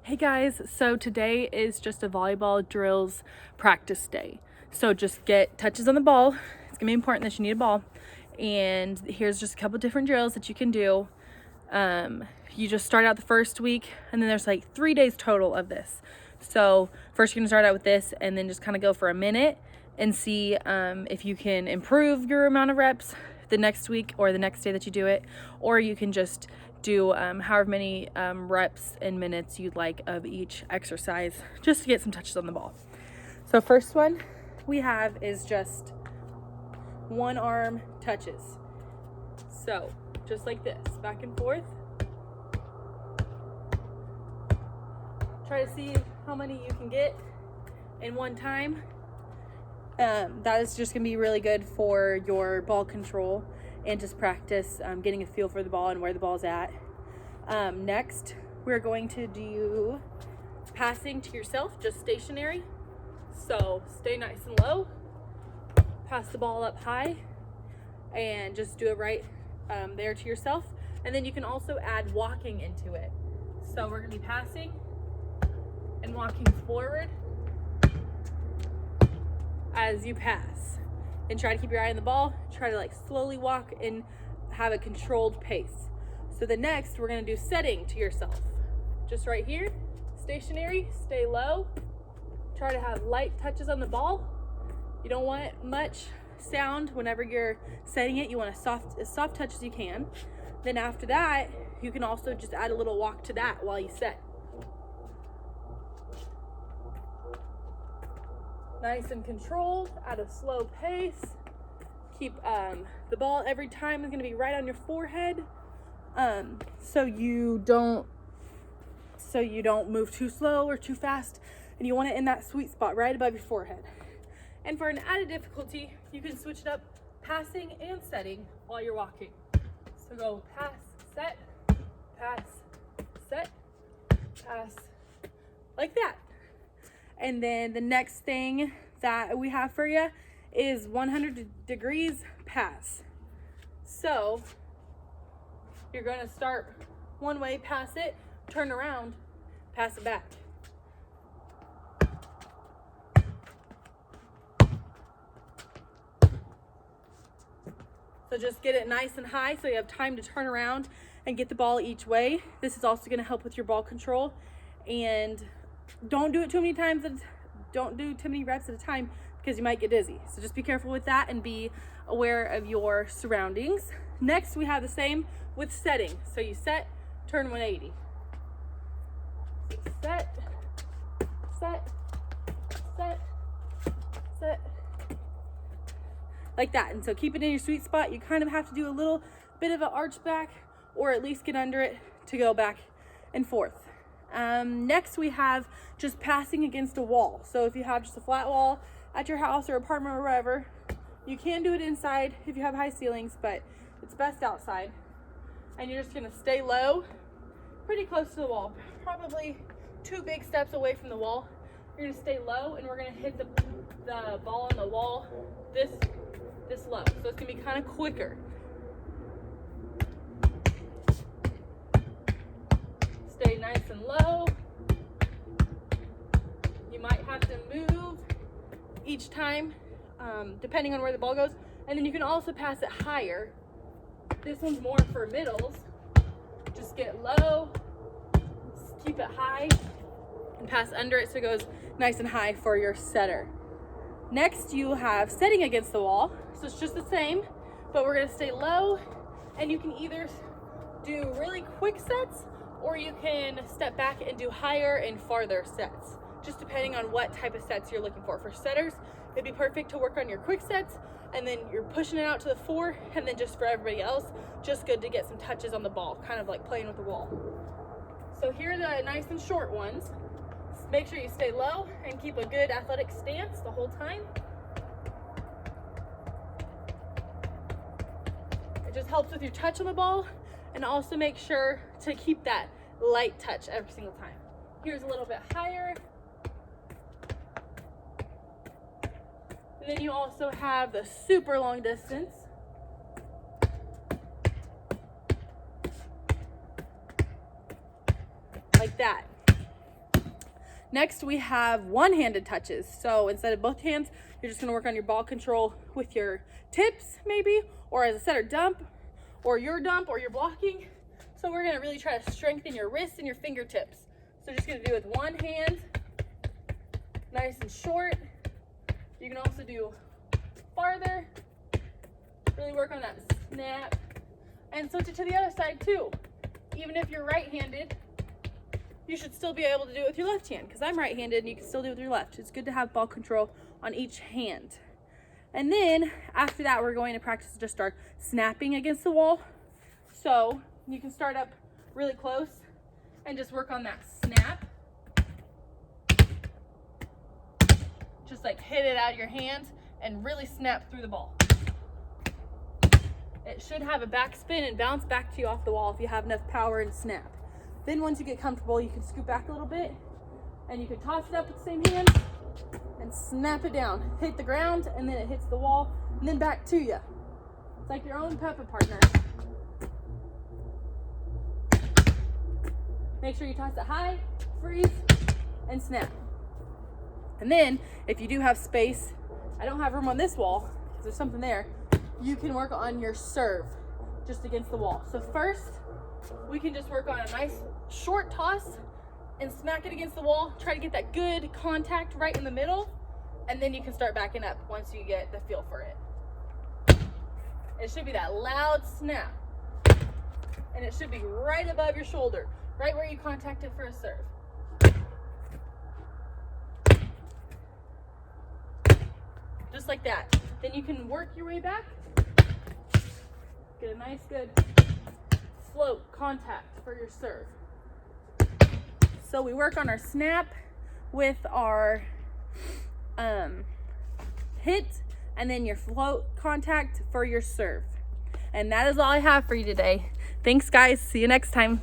Hey guys, so today is just a volleyball drills practice day. So just get touches on the ball. It's gonna be important that you need a ball. And here's just a couple different drills that you can do. You just start out the first week, and then there's like 3 days total of this. So first you're gonna start out with this and then just kind of go for a minute and see if you can improve your amount of reps the next week or the next day that you do it, or you can just do however many reps and minutes you'd like of each exercise just to get some touches on the ball. So first one we have is just one arm touches. So just like this, back and forth. Try to see how many you can get in one time. That is just gonna be really good for your ball control and just practice getting a feel for the ball and where the ball's at. Next, we're going to do passing to yourself, just stationary. So stay nice and low, pass the ball up high, and just do it right there to yourself. And then you can also add walking into it. So we're gonna be passing and walking forward as you pass, and try to keep your eye on the ball. Try to like slowly walk and have a controlled pace. So the next, we're gonna do setting to yourself. Just right here, stationary, stay low. Try to have light touches on the ball. You don't want much sound whenever you're setting it. You want as soft touch as you can. Then after that, you can also just add a little walk to that while you set. Nice and controlled at a slow pace. Keep the ball every time is gonna be right on your forehead, so you don't move too slow or too fast, and you want it in that sweet spot right above your forehead. And for an added difficulty, you can switch it up, passing and setting while you're walking. So go pass, set, pass, like that. And then the next thing that we have for you is 100 degrees pass. So you're gonna start one way, pass it, turn around, pass it back. So just get it nice and high so you have time to turn around and get the ball each way. This is also gonna help with your ball control. And don't do it too many times. Don't do too many reps at a time because you might get dizzy. So just be careful with that and be aware of your surroundings. Next, we have the same with setting. So you set, turn 180. Set, like that. And so keep it in your sweet spot. You kind of have to do a little bit of an arch back, or at least get under it to go back and forth. Next, we have just passing against a wall. So if you have just a flat wall at your house or apartment or wherever, you can do it inside if you have high ceilings, but it's best outside. And you're just gonna stay low, pretty close to the wall, probably 2 big steps away from the wall. You're gonna stay low, and we're gonna hit the ball on the wall this low. So it's gonna be kind of quicker. Stay nice and low. You might have to move each time, depending on where the ball goes. And then you can also pass it higher. This one's more for middles. Just get low, keep it high, and pass under it so it goes nice and high for your setter. Next, you have setting against the wall. So it's just the same, but we're gonna stay low, and you can either do really quick sets, or you can step back and do higher and farther sets, just depending on what type of sets you're looking for. For setters, it'd be perfect to work on your quick sets, and then you're pushing it out to the 4, and then just for everybody else, just good to get some touches on the ball, kind of like playing with the wall. So here are the nice and short ones. Make sure you stay low and keep a good athletic stance the whole time. It just helps with your touch on the ball, and also make sure to keep that light touch every single time. Here's a little bit higher. And then you also have the super long distance. Like that. Next, we have one-handed touches. So instead of both hands, you're just gonna work on your ball control with your tips maybe, or as a setter dump, or your dump, or your blocking. So we're gonna really try to strengthen your wrists and your fingertips. So just gonna do with one hand, nice and short. You can also do farther, really work on that snap, and switch it to the other side too. Even if you're right-handed, you should still be able to do it with your left hand, because I'm right-handed and you can still do it with your left. It's good to have ball control on each hand. And then after that, we're going to practice just our snapping against the wall. So you can start up really close and just work on that snap. Just like hit it out of your hands and really snap through the ball. It should have a backspin and bounce back to you off the wall if you have enough power and snap. Then once you get comfortable, you can scoot back a little bit and you can toss it up with the same hand and snap it down. Hit the ground and then it hits the wall and then back to you. It's like your own Peppa partner. Make sure you toss it high, freeze, and snap. And then if you do have space, I don't have room on this wall because there's something there, you can work on your serve just against the wall. So first, we can just work on a nice short toss and smack it against the wall. Try to get that good contact right in the middle, and then you can start backing up once you get the feel for it. It should be that loud snap, and it should be right above your shoulder, right where you contact it for a serve. Just like that. Then you can work your way back, get a nice good float contact for your serve. So we work on our snap with our hit, and then your float contact for your serve. And that is all I have for you today. Thanks guys, see you next time.